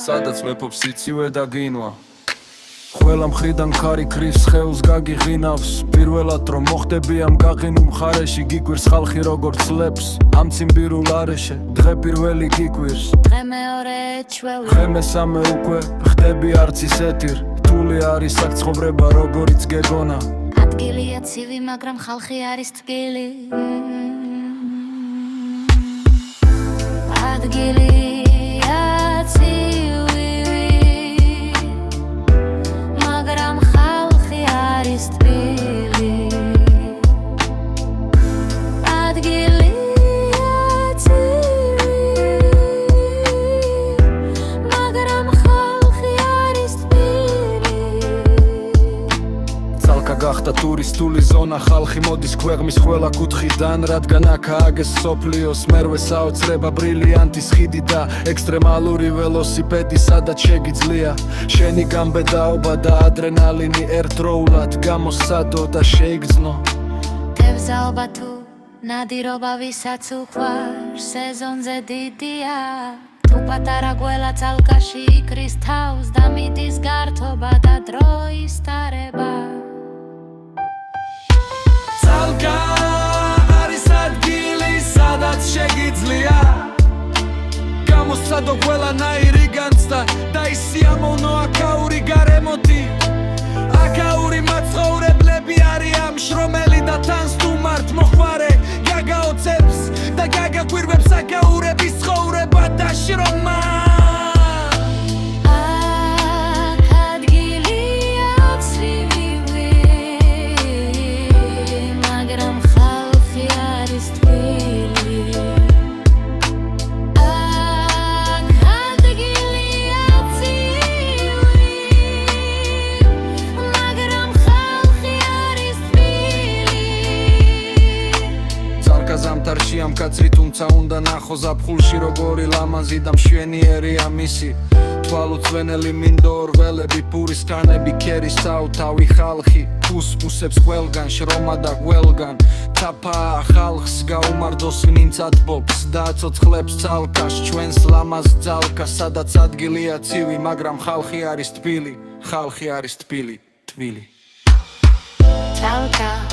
სადაც მეფობს სიცივე და გინვა ყველა მხრიდან ხარი ქრის ხეულს გაგიღინავს პირველად რომ მოხდები ამ გაღინულ მხარეში გიგვირს ხალხი როგორც ლეფს ამ ციმბირულ არეშე დღე პირველი გიგვირს დღე მეორე ჩვეული დღე მესამე უკვე ხდები არც ისეთი რთული არის აქ ცხოვრება როგორიც გეგონა ადგილია ცივი მაგრამ ხალხი არის თბილი ადგილია ცივი მაგრამ ხალხი არის თბილი ადგილია ცივი მაგრამ ხალხი არის თბილი ცალკა გახდა ტურისტული ზონა ხალხი მოდის ქვეყნის ყველა კუთხიდან რადგან აქ ააგეს სოფლიოს მერვე საოცრება ბრილიანტის ხიდი და ექსტრემალური ველოსიპედი სადაც შეგიძლია შენი გამბედაობა და ადრენალინი ერთდროულად გამოსცადო და შეიგრძნო თევზაობა თუ ნადირობა ვისაც უყვარს სეზონზე დიდია თუ პატარა გველა ცალკაში იქრის თავს და მიდის გართობა და დროის ტარება ცალკა არის ადგილი სადაც შეგიძლია გამოსცადო ყველანაირი განცდა და ის სიამოვნო აქაური გარემოთი აქაური მაცხოვრებლები არიან მშრომელი და თან სტუმართ მოხვარე გაგაოცებს და გაგაკვირვებს აქაურების ცხოვრება და შრომა ზამთარში ამ კაცრი თუმცა უნდა ნახო ზაფხულში როგორი ლამაზი და მშვენიერია მისი თვალუწვენელი მინდორველები პურის კანები ქერის საუთავი ხალხი ფუსფუსებს ყველგან შრომა და გველგან თაფაა ხალხს გაუმარდოს ვინც ათბობს და აცოცხლებს ცალკას ჩვენს ლამაზ ძალკას სადაც ადგილია ცივი მაგრამ ხალხი არის თბილი ხალხი არის თბილი თბილი ცალკა